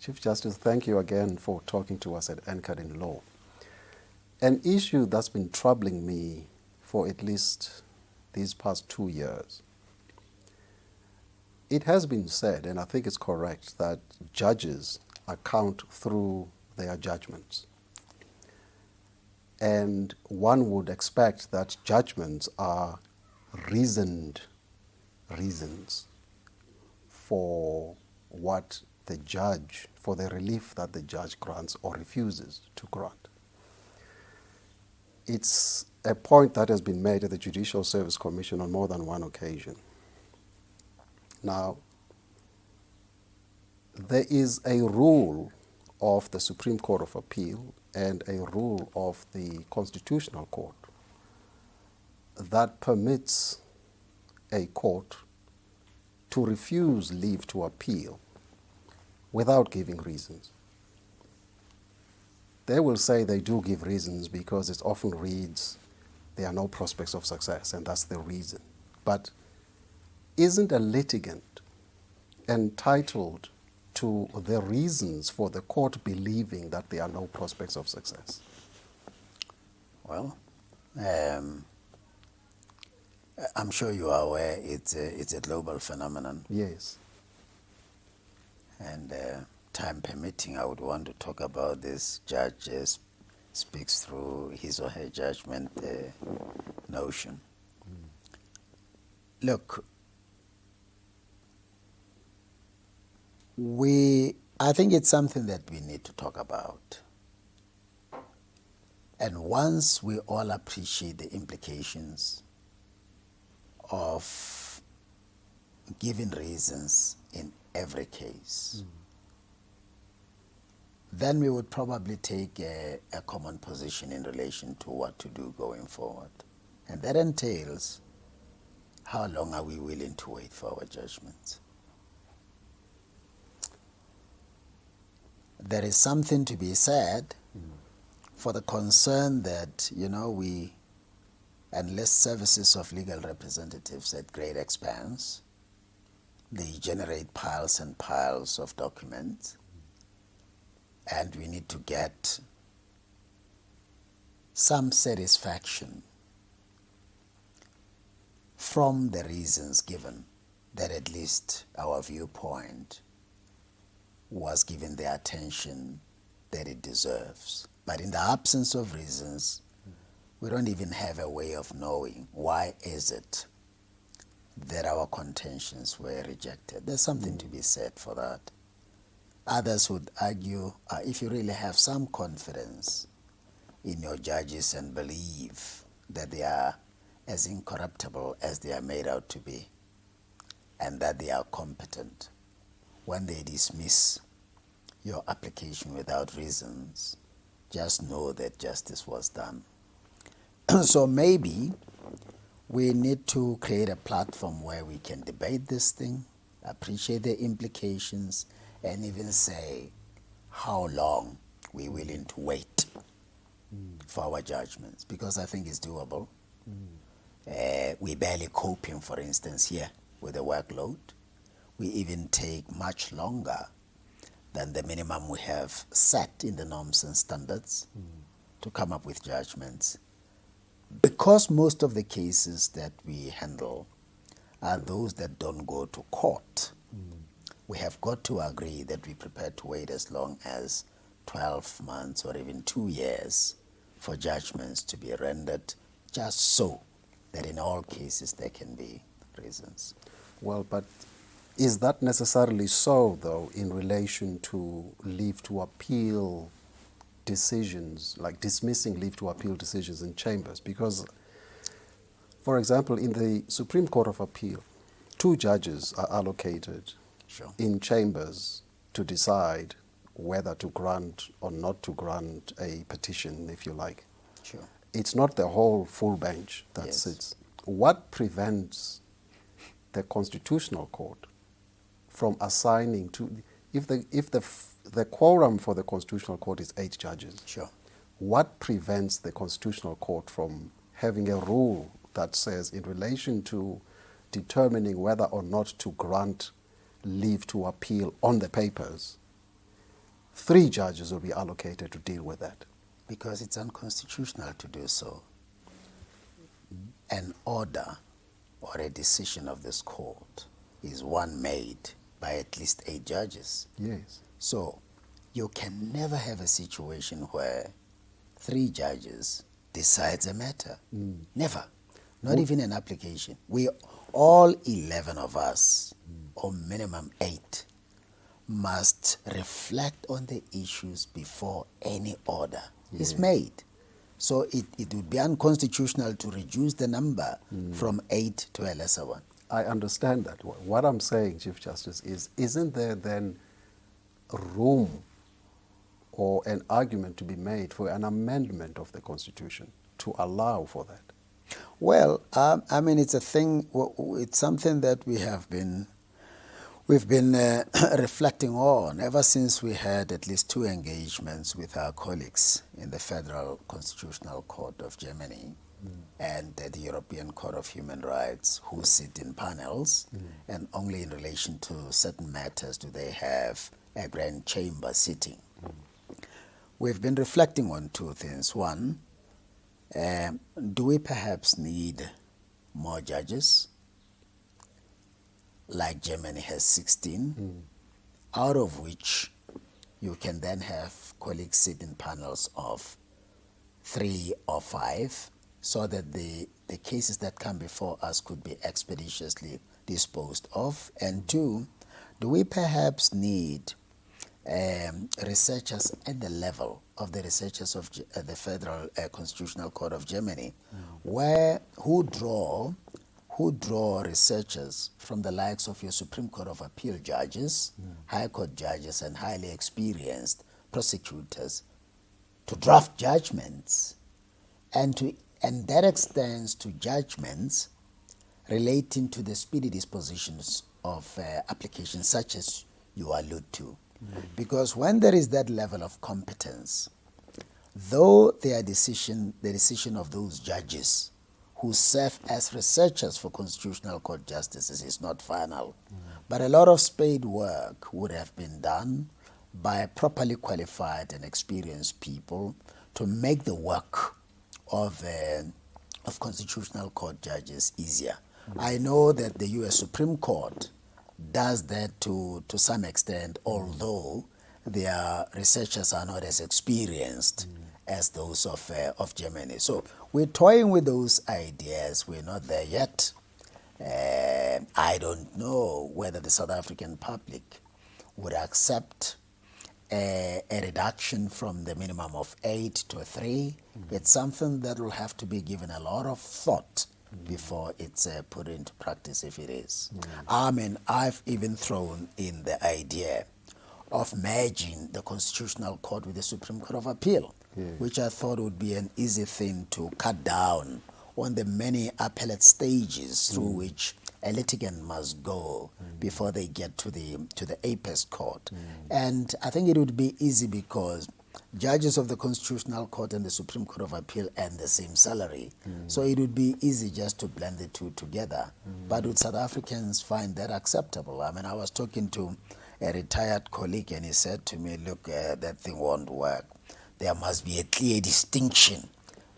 Chief Justice, thank you again for talking to us at Anchored in Law. An issue that's been troubling me for at least these past 2 years. It has been said, and I think it's correct, that judges account through their judgments. And one would expect that judgments are reasoned reasons for what the judge, for the relief that the judge grants or refuses to grant. It's a point that has been made at the Judicial Service Commission on more than one occasion. Now, there is a rule of the Supreme Court of Appeal and a rule of the Constitutional Court that permits a court to refuse leave to appeal without giving reasons. They will say they do give reasons because it often reads there are no prospects of success, and that's the reason. But isn't a litigant entitled to the reasons for the court believing that there are no prospects of success? Well, I'm sure you are aware it's a global phenomenon. Yes. And time permitting, I would want to talk about this. Judge speaks through his or her judgment notion. Look, I think it's something that we need to talk about. And once we all appreciate the implications of giving reasons in every case, then we would probably take a common position in relation to what to do going forward. And that entails, how long are we willing to wait for our judgments? There is something to be said for the concern that, we enlist services of legal representatives at great expense. They generate piles and piles of documents, and we need to get some satisfaction from the reasons given that at least our viewpoint was given the attention that it deserves. But in the absence of reasons, we don't even have a way of knowing why is it that our contentions were rejected. There's something to be said for that. Others would argue, if you really have some confidence in your judges and believe that they are as incorruptible as they are made out to be, and that they are competent, when they dismiss your application without reasons, just know that justice was done. So maybe we need to create a platform where we can debate this thing, appreciate the implications, and even say how long we're willing to wait for our judgments, because I think it's doable. We're barely coping, for instance, here with the workload. We even take much longer than the minimum we have set in the norms and standards to come up with judgments. Because most of the cases that we handle are those that don't go to court, we have got to agree that we're prepared to wait as long as 12 months or even 2 years for judgments to be rendered, just so that in all cases there can be reasons. Well, but is that necessarily so, though, in relation to leave to appeal decisions, like dismissing leave to appeal decisions in chambers? Because, for example, in the Supreme Court of Appeal, 2 judges are allocated in chambers to decide whether to grant or not to grant a petition, if you like. Sure. It's not the whole full bench that sits. What prevents the Constitutional Court from assigning to, if the quorum for the Constitutional Court is 8 judges, what prevents the Constitutional Court from having a rule that says, in relation to determining whether or not to grant leave to appeal on the papers, 3 judges will be allocated to deal with that? Because it's unconstitutional to do so. An order or a decision of this court is one made by at least 8 judges. Yes. So you can never have a situation where 3 judges decides a matter. Never. Not even an application. We all 11 of us, or minimum 8, must reflect on the issues before any order is made. So it would be unconstitutional to reduce the number from 8 to a lesser one. I understand that. What I'm saying, Chief Justice, is isn't there then room or an argument to be made for an amendment of the Constitution to allow for that? Well, I mean, it's a thing. It's something that we've been reflecting on ever since we had at least 2 engagements with our colleagues in the Federal Constitutional Court of Germany and the European Court of Human Rights, who sit in panels, and only in relation to certain matters do they have a grand chamber sitting. We've been reflecting on 2 things. One, do we perhaps need more judges? Like Germany has 16, out of which you can then have colleagues sit in panels of 3 or 5, so that the cases that come before us could be expeditiously disposed of. And 2, do we perhaps need researchers at the level of the researchers of the Federal Constitutional Court of Germany, who draw researchers from the likes of your Supreme Court of Appeal judges, High Court judges, and highly experienced prosecutors to draft judgments, and that extends to judgments relating to the speedy dispositions of applications such as you allude to. Because when there is that level of competence, though the decision of those judges who serve as researchers for Constitutional Court justices is not final, but a lot of spade work would have been done by properly qualified and experienced people to make the work of Constitutional Court judges easier. I know that the U.S. Supreme Court does that to some extent, although their researchers are not as experienced as those of Germany. So we're toying with those ideas. We're not there yet. I don't know whether the South African public would accept a reduction from the minimum of 8 to 3. It's something that will have to be given a lot of thought before it's put into practice, if it is. I mean, I've even thrown in the idea of merging the Constitutional Court with the Supreme Court of Appeal, which I thought would be an easy thing to cut down on the many appellate stages through which a litigant must go before they get to the apex court. And I think it would be easy because judges of the Constitutional Court and the Supreme Court of Appeal earn the same salary. So it would be easy just to blend the 2 together. But would South Africans find that acceptable? I mean, I was talking to a retired colleague and he said to me, look, that thing won't work. There must be a clear distinction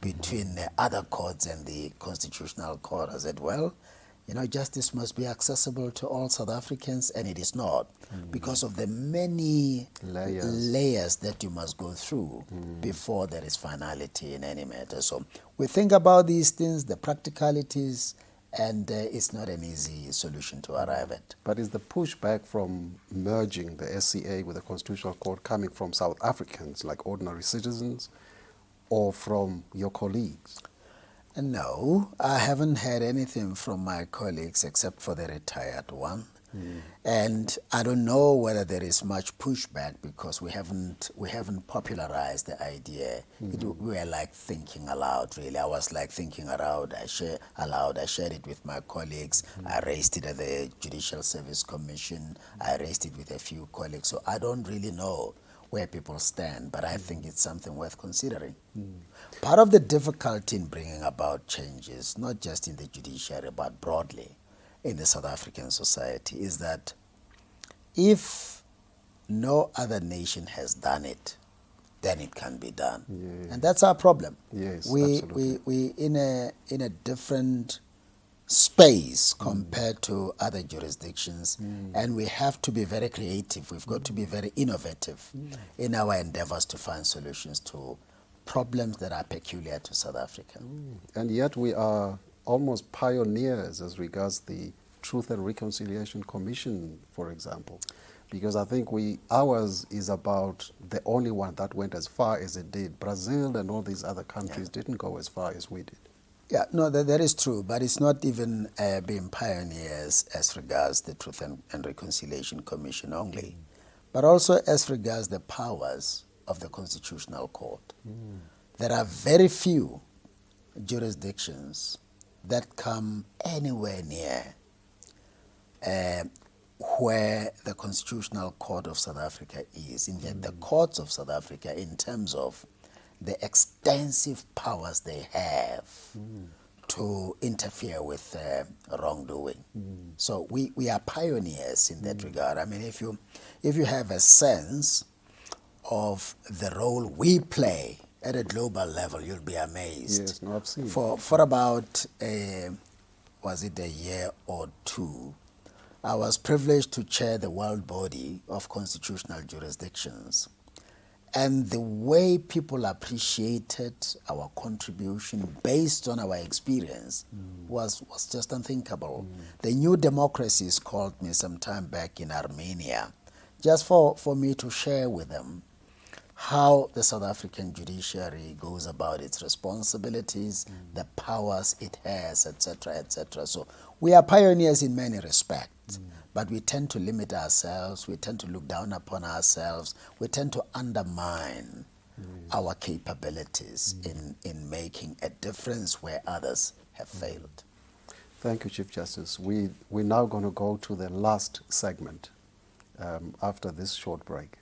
between the other courts and the Constitutional Court. I said, well, justice must be accessible to all South Africans, and it is not, because of the many layers that you must go through before there is finality in any matter. So we think about these things, the practicalities, and it's not an easy solution to arrive at. But is the pushback from merging the SCA with the Constitutional Court coming from South Africans, like ordinary citizens, or from your colleagues? No, I haven't heard anything from my colleagues except for the retired one. And I don't know whether there is much pushback because we haven't popularized the idea. We were like thinking aloud, really. I was like thinking aloud. I shared it with my colleagues. I raised it at the Judicial Service Commission. I raised it with a few colleagues. So I don't really know where people stand, but I think it's something worth considering. Part of the difficulty in bringing about changes, not just in the judiciary, but broadly in the South African society, is that if no other nation has done it, then it can be done. Yeah. And that's our problem. Yes, we absolutely. we in a different space compared to other jurisdictions, and we have to be very creative. We've got to be very innovative in our endeavors to find solutions to problems that are peculiar to South Africa. And yet we are almost pioneers as regards the Truth and Reconciliation Commission, for example. Because I think ours is about the only one that went as far as it did. Brazil and all these other countries didn't go as far as we did. Yeah, no, that is true, but it's not even being pioneers as regards the Truth and Reconciliation Commission only, but also as regards the powers of the Constitutional Court. There are very few jurisdictions that come anywhere near where the Constitutional Court of South Africa is. In fact, the courts of South Africa, in terms of the extensive powers they have to interfere with wrongdoing. So we are pioneers in that regard. I mean, if you have a sense of the role we play at a global level, you'll be amazed. Yes, no, I've seen. For about was it a year or two, I was privileged to chair the World Body of Constitutional Jurisdictions. And the way people appreciated our contribution based on our experience was just unthinkable. The New Democracies called me some time back in Armenia just for me to share with them how the South African judiciary goes about its responsibilities, the powers it has, etc., etc. So we are pioneers in many respects, but we tend to limit ourselves, we tend to look down upon ourselves, we tend to undermine our capabilities in making a difference where others have failed. Thank you, Chief Justice. We're now going to go to the last segment after this short break.